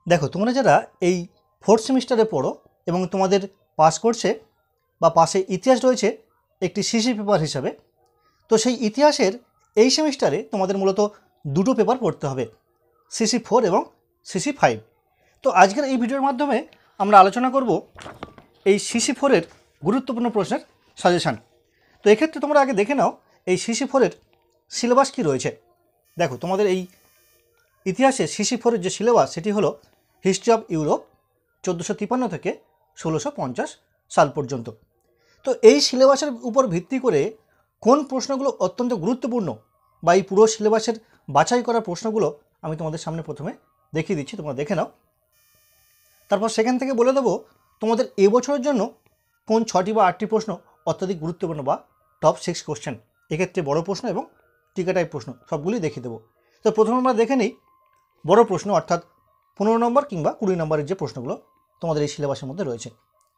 দেখো, তোমরা যারা এই ফোর্থ সেমিস্টারে পড়ো এবং তোমাদের পাস কোর্সে বা পাশে ইতিহাস রয়েছে একটি সিসি পেপার হিসাবে, তো সেই ইতিহাসের এই সেমিস্টারে তোমাদের মূলত দুটো পেপার পড়তে হবে, CC4 এবং CC5। তো আজকের এই ভিডিওর মাধ্যমে আমরা আলোচনা করব এই CC4-এর গুরুত্বপূর্ণ প্রশ্নের সাজেশান। তো এক্ষেত্রে তোমরা আগে দেখে নাও এই CC4-এর সিলেবাস কী রয়েছে। দেখো, তোমাদের এই ইতিহাসে CC4-এর যে সিলেবাস সেটি হলো হিস্ট্রি অফ ইউরোপ 1453 থেকে 1650 সাল পর্যন্ত। তো এই সিলেবাসের উপর ভিত্তি করে কোন প্রশ্নগুলো অত্যন্ত গুরুত্বপূর্ণ বা এই পুরো সিলেবাসের বাছাই করা প্রশ্নগুলো আমি তোমাদের সামনে প্রথমে দেখিয়ে দিচ্ছি, তোমরা দেখে নাও। তারপর সেখান থেকে বলে দেবো তোমাদের এবছরের জন্য কোন 6টি বা 8টি প্রশ্ন অত্যাধিক গুরুত্বপূর্ণ বা টপ 6 কোশ্চেন, এক্ষেত্রে বড় প্রশ্ন এবং টিকা টাইপ প্রশ্ন সবগুলি দেখিয়ে দেবো। তো প্রথমে আমরা দেখে নিই বড় প্রশ্ন, অর্থাৎ 15 নম্বর কিংবা 20 নম্বরের যে প্রশ্নগুলো তোমাদের এই সিলেবাসের মধ্যে রয়েছে।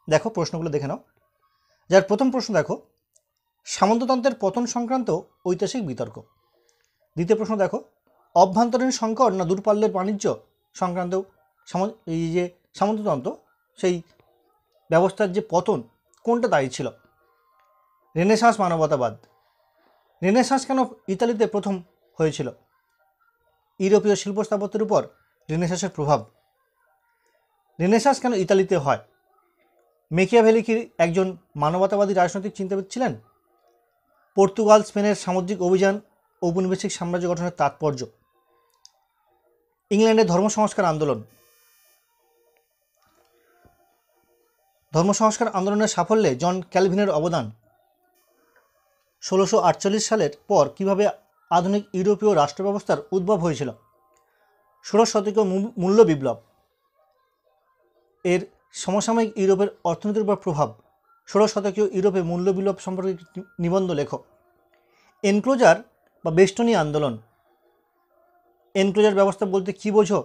দেখো প্রশ্নগুলো দেখে নাও। যার প্রথম প্রশ্ন দেখো, সামন্ততন্ত্রের পতন সংক্রান্ত ঐতিহাসিক বিতর্ক। দ্বিতীয় প্রশ্ন দেখো, অভ্যন্তরীণ সংকট না দূরপাল্যের বাণিজ্য সংক্রান্ত এই যে সামন্ততন্ত্র সেই ব্যবস্থার যে পতন কোনটা দায়ী ছিল। রেনেসাঁস মানবতাবাদ। রেনেসাঁস কেন ইতালিতে প্রথম হয়েছিল। ইউরোপীয় শিল্প স্থাপত্যের উপর রেনেসাঁসের প্রভাব। রেনেসাঁস কেন ইতালিতে হয়। মেকিয়াভেলি কি একজন মানবতাবাদী রাজনৈতিক চিন্তাবিদ ছিলেন। পর্তুগাল স্পেনের সামুদ্রিক অভিযান ঔপনিবেশিক সাম্রাজ্য গঠনের তাৎপর্য। ইংল্যান্ডের ধর্ম সংস্কার আন্দোলন। ধর্ম সংস্কার আন্দোলনের সাফল্যে জন ক্যালভিনের অবদান। 1648 সালের পর কিভাবে আধুনিক ইউরোপীয় রাষ্ট্র ব্যবস্থার উদ্ভব হয়েছিল। 16 শতকীয় মূল্য বিপ্লব এর সমসাময়িক ইউরোপের অর্থনীতির উপর প্রভাব। 16 শতকীয় ইউরোপে মূল্য বিপ্লব সম্পর্কে নিবন্ধ লেখো। এনক্লোজার বা বেষ্টনী আন্দোলন। এনক্লোজার ব্যবস্থা বলতে কী বোঝো,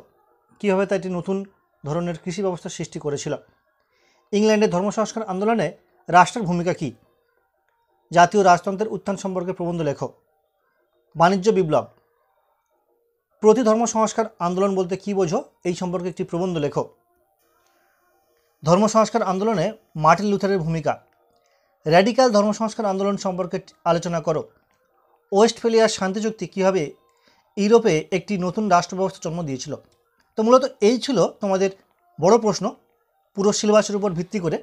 কীভাবে তা একটি নতুন ধরনের কৃষি ব্যবস্থার সৃষ্টি করেছিল। ইংল্যান্ডের ধর্ম সংস্কার আন্দোলনে রাষ্ট্রের ভূমিকা কী। জাতীয় রাজতন্ত্রের উত্থান সম্পর্কে প্রবন্ধ লেখো। বাণিজ্য বিপ্লব। প্রতি ধর্ম সংস্কার আন্দোলন বলতে কী বোঝো, এই সম্পর্কে একটি প্রবন্ধ লেখো। ধর্ম সংস্কার আন্দোলনে মার্টিন লুথারের ভূমিকা। র্যাডিক্যাল ধর্ম সংস্কার আন্দোলন সম্পর্কে আলোচনা করো। ওয়েস্টফেলিয়ার শান্তি চুক্তি কীভাবে ইউরোপে একটি নতুন রাষ্ট্র ব্যবস্থা জন্ম দিয়েছিল। তো মূলত এই ছিল তোমাদের বড় প্রশ্ন পুরো সিলেবাসের উপর ভিত্তি করে।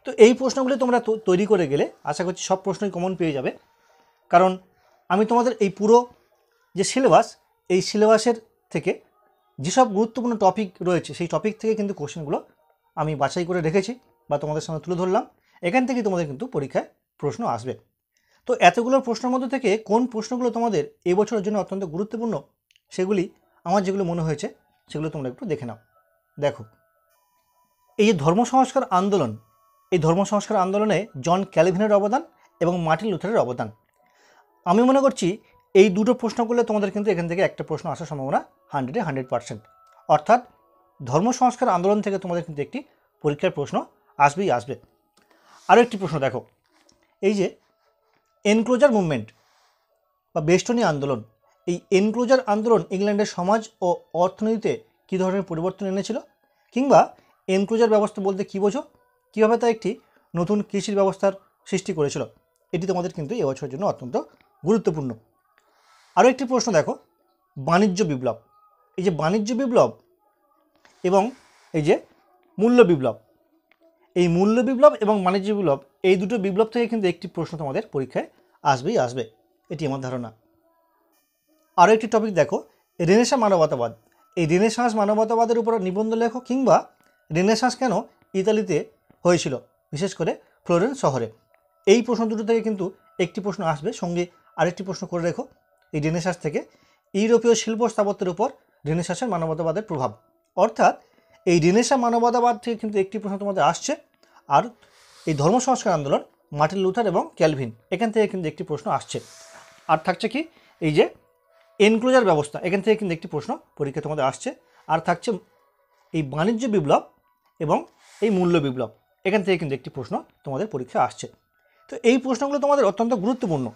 তো এই প্রশ্নগুলি তোমরা তৈরি করে গেলে আশা করছি সব প্রশ্নই কমন পেয়ে যাবে, কারণ আমি তোমাদের এই পুরো যে সিলেবাস এই সিলেবাসের থেকে যেসব গুরুত্বপূর্ণ টপিক রয়েছে সেই টপিক থেকে কিন্তু কোশ্চেনগুলো আমি বাছাই করে রেখেছি বা তোমাদের সামনে তুলে ধরলাম। এখান থেকেই তোমাদের কিন্তু পরীক্ষায় প্রশ্ন আসবে। তো এতগুলো প্রশ্নের মধ্যে থেকে কোন প্রশ্নগুলো তোমাদের এবছরের জন্য অত্যন্ত গুরুত্বপূর্ণ সেগুলি আমার যেগুলো মনে হয়েছে সেগুলো তোমরা একটু দেখে নাও। দেখো, এই যে ধর্ম সংস্কার আন্দোলন, এই ধর্ম সংস্কার আন্দোলনে জন ক্যালভিনের অবদান এবং মার্টিন লুথারের অবদান, আমি মনে করছি এই দুটো প্রশ্ন করলে তোমাদের কিন্তু এখান থেকে একটা প্রশ্ন আসার সম্ভাবনা 100%। অর্থাৎ ধর্ম সংস্কার আন্দোলন থেকে তোমাদের কিন্তু একটি পরীক্ষার প্রশ্ন আসবেই আসবে। আরও একটি প্রশ্ন দেখো, এই যে এনক্লোজার মুভমেন্ট বা বেষ্টনী আন্দোলন, এই এনক্লোজার আন্দোলন ইংল্যান্ডের সমাজ ও অর্থনীতিতে কী ধরনের পরিবর্তন এনেছিল, কিংবা এনক্লোজার ব্যবস্থা বলতে কী বোঝো, কীভাবে তা একটি নতুন কৃষির ব্যবস্থার সৃষ্টি করেছিল। এটি তোমাদের কিন্তু এবছরের জন্য অত্যন্ত গুরুত্বপূর্ণ। আরও একটি প্রশ্ন দেখো, বাণিজ্য বিপ্লব। এই যে বাণিজ্য বিপ্লব এবং এই যে মূল্য বিপ্লব, এই মূল্য বিপ্লব এবং বাণিজ্য বিপ্লব এই দুটো বিপ্লব থেকে কিন্তু একটি প্রশ্ন তোমাদের পরীক্ষায় আসবেই আসবে, এটি আমার ধারণা। আরও একটি টপিক দেখো, রেনেসাঁ মানবতাবাদ। এই রেনেসাঁস মানবতাবাদের উপর নিবন্ধ লেখো, কিংবা রেনেসাঁস কেন ইতালিতে হয়েছিল, বিশেষ করে ফ্লোরেন্স শহরে। এই প্রশ্ন দুটো থেকে কিন্তু একটি প্রশ্ন আসবে, সঙ্গে আরেকটি প্রশ্ন করে রেখো এই রেনেসাঁস থেকে ইউরোপীয় শিল্প স্থাপত্যের উপর রেনেসাঁসের মানবতাবাদের প্রভাব। অর্থাৎ এই রেনেসাঁ মানবতাবাদ থেকে কিন্তু একটি প্রশ্ন তোমাদের আসছে। আর এই ধর্ম সংস্কার আন্দোলন মার্টিন লুথার এবং ক্যালভিন, এখান থেকে কিন্তু একটি প্রশ্ন আসছে। আর থাকছে কি, এই যে এনক্লোজার ব্যবস্থা, এখান থেকে কিন্তু একটি প্রশ্ন পরীক্ষা তোমাদের আসছে। আর থাকছে এই বাণিজ্য বিপ্লব এবং এই মূল্য বিপ্লব, এখান থেকে কিন্তু একটি প্রশ্ন তোমাদের পরীক্ষা আসছে। তো এই প্রশ্নগুলো তোমাদের অত্যন্ত গুরুত্বপূর্ণ।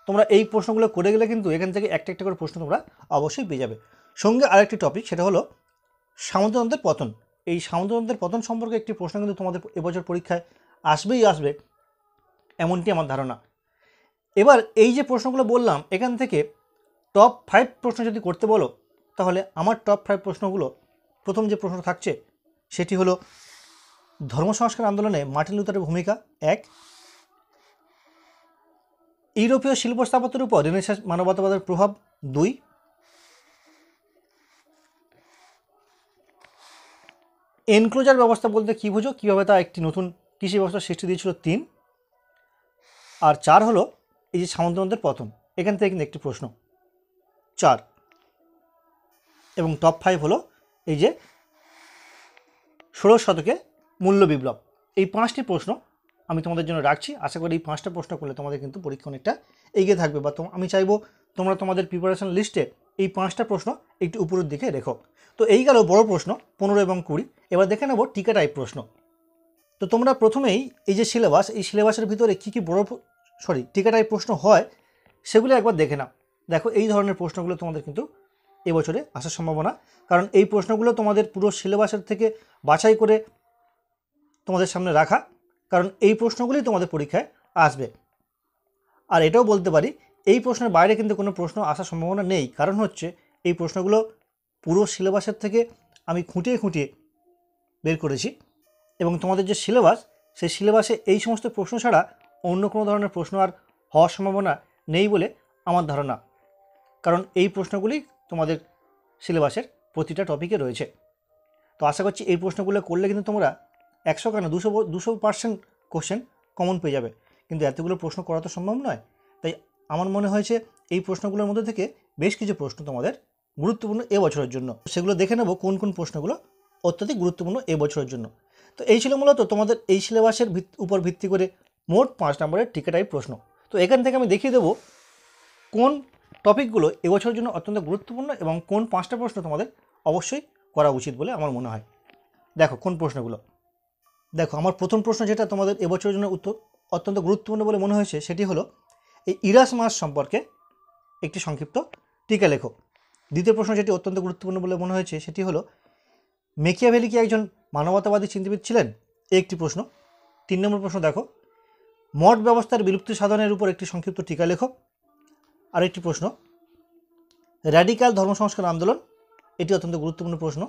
তোমরা এই প্রশ্নগুলো করে গেলে কিন্তু এখান থেকে একটা একটা করে প্রশ্ন তোমরা অবশ্যই পেয়ে যাবে। সঙ্গে আরেকটি টপিক, সেটা হলো সামন্ততন্ত্রের পতন। এই সামন্ততন্ত্রের পতন সম্পর্কে একটি প্রশ্ন কিন্তু তোমাদের এবছর পরীক্ষায় আসবেই আসবে, এমনটি আমার ধারণা। এবার এই যে প্রশ্নগুলো বললাম, এখান থেকে টপ 5 প্রশ্ন যদি করতে বলো, তাহলে আমার টপ 5 প্রশ্নগুলো, প্রথম যে প্রশ্ন থাকছে সেটি হলো ধর্ম সংস্কার আন্দোলনে মার্টিন লুথারের ভূমিকা 1, ইউরোপীয় শিল্প স্থাপত্যের উপর রেনেসাঁ মানবতাবাদের প্রভাব 2, এনক্লোজার ব্যবস্থা বলতে কী বুঝো, কীভাবে তা একটি নতুন কৃষি ব্যবস্থা সৃষ্টি দিয়েছিল 3, আর 4 হলো এই যে সামন্ততন্ত্রের পতন, এখান থেকে কিন্তু একটি প্রশ্ন 4, এবং টপ 5 হলো এই যে 16 শতকে মূল্য বিপ্লব। এই 5টি প্রশ্ন আমি তোমাদের জন্য রাখছি। আশা করি এই 5টা প্রশ্ন করলে তোমাদের কিন্তু পরীক্ষা অনেকটা এগিয়ে থাকবে, বা আমি চাইবো তোমরা তোমাদের প্রিপারেশন লিস্টে এই 5টা প্রশ্ন একটু উপরের দিকে রেখো। তো এই গেল বড় প্রশ্ন 15 এবং 20। এবার দেখে নেব টিকা টাইপ প্রশ্ন। তো তোমরা প্রথমেই এই যে সিলেবাস, এই সিলেবাসের ভিতরে কী কী টিকা টাইপ প্রশ্ন হয় সেগুলো একবার দেখে নাও। দেখো এই ধরনের প্রশ্নগুলো তোমাদের কিন্তু এবছরে আসার সম্ভাবনা, কারণ এই প্রশ্নগুলো তোমাদের পুরো সিলেবাসের থেকে বাছাই করে তোমাদের সামনে রাখা, কারণ এই প্রশ্নগুলি তোমাদের পরীক্ষায় আসবে। আর এটাও বলতে পারি এই প্রশ্নের বাইরে কিন্তু কোনো প্রশ্ন আসার সম্ভাবনা নেই, কারণ হচ্ছে এই প্রশ্নগুলো পুরো সিলেবাসের থেকে আমি খুঁটিয়ে খুঁটিয়ে বের করেছি, এবং তোমাদের যে সিলেবাস, সেই সিলেবাসে এই সমস্ত প্রশ্ন ছাড়া অন্য কোনো ধরনের প্রশ্ন আর হওয়ার সম্ভাবনা নেই বলে আমার ধারণা, কারণ এই প্রশ্নগুলি তোমাদের সিলেবাসের প্রতিটা টপিকে রয়েছে। তো আশা করছি এই প্রশ্নগুলো করলে কিন্তু তোমরা 100 কেন 200% কোশ্চেন কমন পেয়ে যাবে, কিন্তু এতগুলো প্রশ্ন করা তো সম্ভব নয়। তাই আমার মনে হয়েছে এই প্রশ্নগুলোর মধ্যে থেকে বেশ কিছু প্রশ্ন তোমাদের গুরুত্বপূর্ণ এবছরের জন্য, সেগুলো দেখে নেব কোন কোন প্রশ্নগুলো অত্যধিক গুরুত্বপূর্ণ এবছরের জন্য। তো এই ছিল মূলত তোমাদের এই সিলেবাসের উপর ভিত্তি করে মোট 5 নম্বরের টিকা টাইপ প্রশ্ন। তো এখান থেকে আমি দেখিয়ে দেবো কোন টপিকগুলো এবছরের জন্য অত্যন্ত গুরুত্বপূর্ণ এবং কোন 5টা প্রশ্ন তোমাদের অবশ্যই করা উচিত বলে আমার মনে হয়। দেখো কোন প্রশ্নগুলো। দেখো আমার প্রথম প্রশ্ন যেটা তোমাদের এবছরের জন্য অত্যন্ত গুরুত্বপূর্ণ বলে মনে হয়েছে সেটি হলো এই ইরাসমাস সম্পর্কে একটি সংক্ষিপ্ত টিকা লেখো। দ্বিতীয় প্রশ্ন যেটি অত্যন্ত গুরুত্বপূর্ণ বলে মনে হয়েছে সেটি হলো মেকিয়াভেলি কি একজন মানবতাবাদী চিন্তাবিদ ছিলেন, এই একটি প্রশ্ন। 3 নম্বর প্রশ্ন দেখো মঠ ব্যবস্থার বিলুপ্তি সাধনের উপর একটি সংক্ষিপ্ত টিকা লেখো। আরেকটি প্রশ্ন র্যাডিক্যাল ধর্ম সংস্কার আন্দোলন, এটি অত্যন্ত গুরুত্বপূর্ণ প্রশ্ন।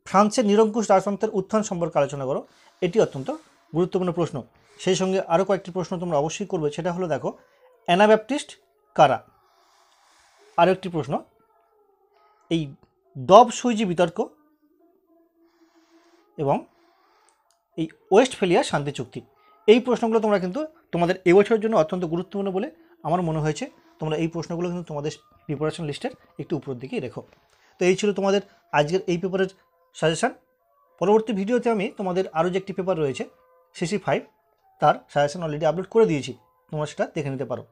ফ্রান্সের নিরঙ্কুশ রাজতন্ত্রের উত্থান সম্পর্কে আলোচনা করো, এটি অত্যন্ত গুরুত্বপূর্ণ প্রশ্ন। সেই সঙ্গে আরও কয়েকটি প্রশ্ন তোমরা অবশ্যই করবে, সেটা হলো দেখো অ্যানাব্যাপটিস্ট কারা। আরও একটি প্রশ্ন এই ডব সুইজি বিতর্ক এবং এই ওয়েস্টফেলিয়া শান্তি চুক্তি, এই প্রশ্নগুলো তোমরা কিন্তু তোমাদের এবছরের জন্য অত্যন্ত গুরুত্বপূর্ণ বলে আমার মনে হয়েছে। তোমরা এই প্রশ্নগুলো কিন্তু তোমাদের প্রিপারেশন লিস্টের একটু উপরের দিকেই রেখো। তো এই ছিল তোমাদের আজকের এই পেপারের সাজেশান। পরবর্তী ভিডিওতে আমি তোমাদের আরও যে একটি পেপার রয়েছে CC5, তার সাজেশান অলরেডি আপলোড করে দিয়েছি, তোমরা সেটা দেখে নিতে পারো।